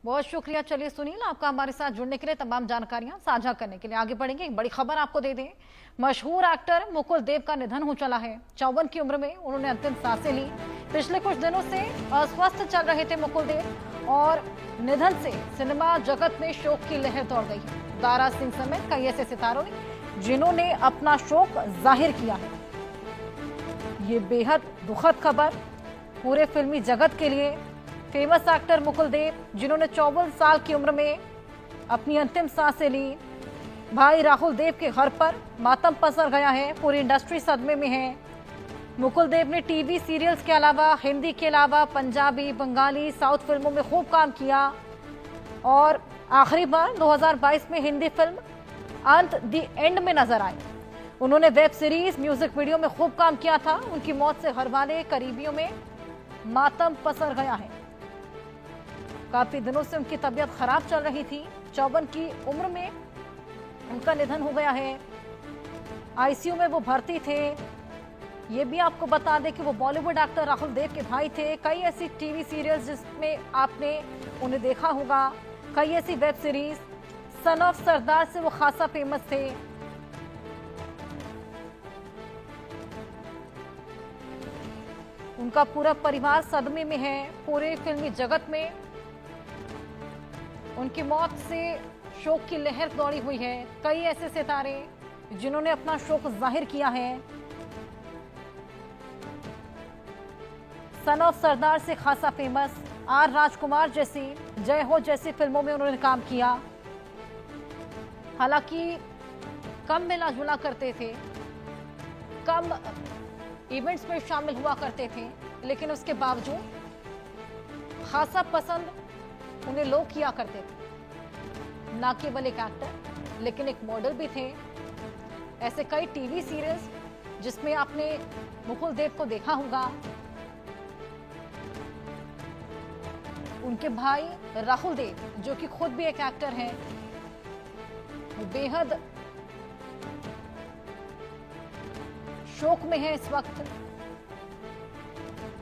बहुत शुक्रिया। चलिए सुनील, आपका हमारे साथ जुड़ने के लिए, तमाम जानकारियां साझा करने के लिए। आगे बढ़ेंगे, एक बड़ी खबर आपको दे दें। मशहूर एक्टर मुकुल देव का निधन हो चला है। 54 की उम्र में उन्होंने अंतिम सांसें ली। पिछले कुछ दिनों से अस्वस्थ चल रहे थे मुकुल देव और निधन से सिनेमा जगत में शोक की लहर दौड़ गई। दारा सिंह समेत कई ऐसे सितारों ने जिन्होंने अपना शोक जाहिर किया है। ये बेहद दुखद खबर पूरे फिल्मी जगत के लिए। फेमस एक्टर मुकुल देव, जिन्होंने 54 साल की उम्र में अपनी अंतिम सांसें ली। भाई राहुल देव के घर पर मातम पसर गया है। पूरी इंडस्ट्री सदमे में है। मुकुल देव ने टीवी सीरियल्स के अलावा, हिंदी के अलावा पंजाबी, बंगाली, साउथ फिल्मों में खूब काम किया और आखिरी बार 2022 में हिंदी फिल्म अंत द एंड में नजर आए। उन्होंने वेब सीरीज, म्यूजिक वीडियो में खूब काम किया था। उनकी मौत से घर वाले, करीबियों में मातम पसर गया है। काफी दिनों से उनकी तबीयत खराब चल रही थी। 54 की उम्र में उनका निधन हो गया है। आईसीयू में वो भर्ती थे। ये भी आपको बता दें कि वो बॉलीवुड एक्टर राहुल देव के भाई थे। कई ऐसी टीवी सीरियल्स जिसमें आपने उन्हें देखा होगा, कई ऐसी वेब सीरीज। सन ऑफ सरदार से वो खासा फेमस थे। उनका पूरा परिवार सदमे में है। पूरे फिल्मी जगत में उनकी मौत से शोक की लहर दौड़ी हुई है। कई ऐसे सितारे जिन्होंने अपना शोक जाहिर किया है। सन ऑफ सरदार से खासा फेमस, आर राजकुमार जैसी, जय हो जैसी फिल्मों में उन्होंने काम किया। हालांकि कम मिला जुला करते थे, कम इवेंट्स में शामिल हुआ करते थे, लेकिन उसके बावजूद खासा पसंद उन्हें लोग किया करते थे। ना केवल एक एक्टर, लेकिन एक मॉडल भी थे। ऐसे कई टीवी सीरियल्स जिसमें आपने मुकुल देव को देखा होगा। उनके भाई राहुल देव, जो कि खुद भी एक एक्टर हैं, बेहद शोक में है इस वक्त।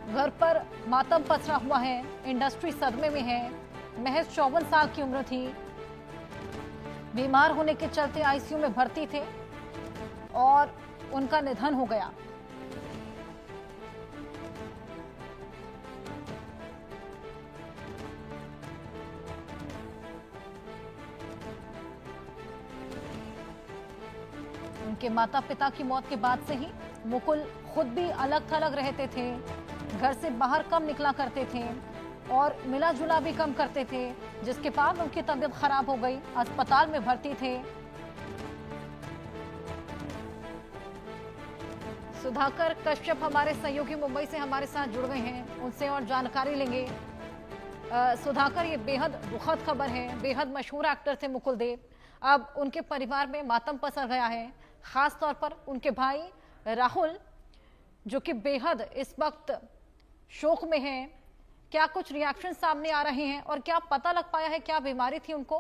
घर पर मातम पसरा हुआ है। इंडस्ट्री सदमे में है। महज 54 साल की उम्र थी। बीमार होने के चलते आईसीयू में भर्ती थे और उनका निधन हो गया। उनके माता पिता की मौत के बाद से ही मुकुल खुद भी अलग थलग रहते थे। घर से बाहर कम निकला करते थे और मिला जुला भी कम करते थे, जिसके बाद उनकी तबीयत खराब हो गई। अस्पताल में भर्ती थे। सुधाकर कश्यप हमारे सहयोगी मुंबई से हमारे साथ जुड़ गए हैं, उनसे और जानकारी लेंगे। सुधाकर, ये बेहद दुखद खबर है। बेहद मशहूर एक्टर थे मुकुल देव। अब उनके परिवार में मातम पसर गया है, खास तौर पर उनके भाई राहुल, जो कि बेहद इस वक्त शोक में है। क्या कुछ रिएक्शन सामने आ रहे हैं और क्या पता लग पाया है क्या बीमारी थी उनको?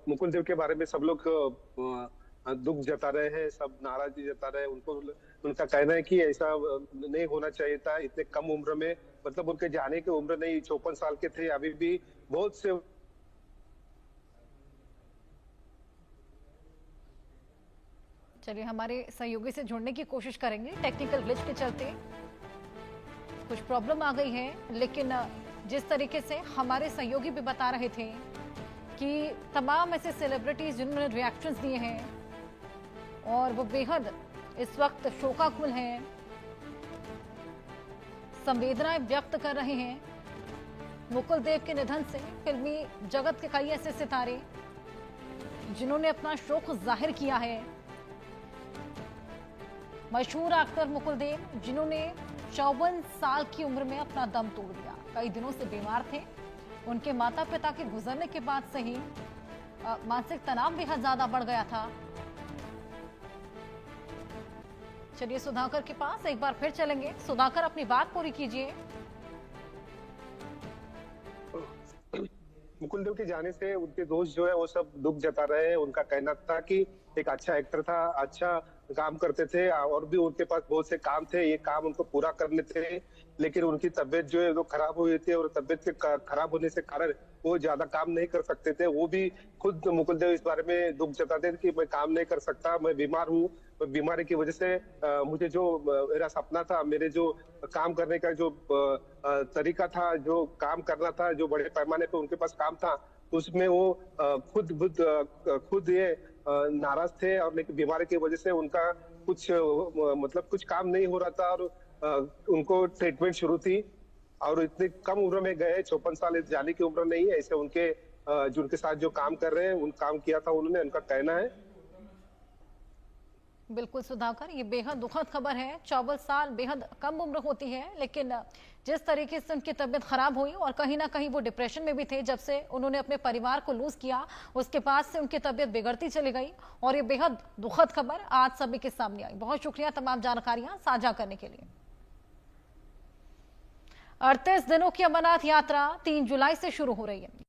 मुकुल देव के बारे में सब लोग दुख जता रहे हैं, सब नाराजगी जता रहे हैं। उनका कहना है कि ऐसा नहीं होना चाहिए था इतने कम उम्र में। मतलब उनके जाने की उम्र नहीं, 54 साल के थे, अभी भी बहुत से। चलिए हमारे सहयोगी से जुड़ने की कोशिश करेंगे। टेक्निकल ग्लिच के चलते कुछ प्रॉब्लम आ गई है, लेकिन जिस तरीके से हमारे सहयोगी भी बता रहे थे कि तमाम ऐसे सेलिब्रिटीज जिन्होंने रिएक्शंस दिए हैं और वो बेहद इस वक्त शोकाकुल हैं, संवेदनाएं व्यक्त कर रहे हैं मुकुल देव के निधन से। फिल्मी जगत के कई ऐसे सितारे जिन्होंने अपना शोक जाहिर किया है। मशहूर एक्टर मुकुल देव, जिन्होंने 54 साल की उम्र में अपना दम तोड़ दिया। कई दिनों से बीमार थे। उनके माता पिता के गुजरने के बाद से ही मानसिक तनाव बेहद ज्यादा बढ़ गया था। चलिए सुधाकर के पास एक बार फिर चलेंगे। सुधाकर, अपनी बात पूरी कीजिए। मुकुल देव के जाने से उनके दोस्त जो है वो सब दुख जता रहे हैं। उनका कहना था कि एक अच्छा एक्टर था, अच्छा काम करते थे और भी उनके पास बहुत से काम थे, ये काम उनको पूरा करने थे, लेकिन उनकी तबीयत जो है वो खराब हुई थी और तबीयत के खराब होने से कारण वो ज्यादा काम नहीं कर सकते थे। वो भी खुद मुकुल देव इस बारे में दुख जताते थे कि मैं काम नहीं कर सकता, मैं बीमार हूँ। बीमारी की वजह से मुझे जो मेरा सपना था, मेरे जो काम करने का जो तरीका था, जो काम करना था, जो बड़े पैमाने पे उनके पास काम था, उसमें वो खुद ये नाराज थे। और लेकिन बीमारी की वजह से उनका कुछ मतलब कुछ काम नहीं हो रहा था और उनको ट्रीटमेंट शुरू थी और इतनी कम उम्र में गए, 54 साल जाने की उम्र नहीं है। ऐसे उनके जो उनके साथ जो काम कर रहे हैं, उन काम किया था उन्होंने, उनका कहना है। बिल्कुल सुधाकर, ये बेहद दुखद खबर है। 54 साल बेहद कम उम्र होती है, लेकिन जिस तरीके से उनकी तबीयत खराब हुई और कहीं ना कहीं वो डिप्रेशन में भी थे, जब से उन्होंने अपने परिवार को लूज किया उसके बाद से उनकी तबीयत बिगड़ती चली गई और ये बेहद दुखद खबर आज सभी के सामने आई। बहुत शुक्रिया तमाम जानकारियां साझा करने के लिए। 38 दिनों की अमरनाथ यात्रा 3 जुलाई से शुरू हो रही है।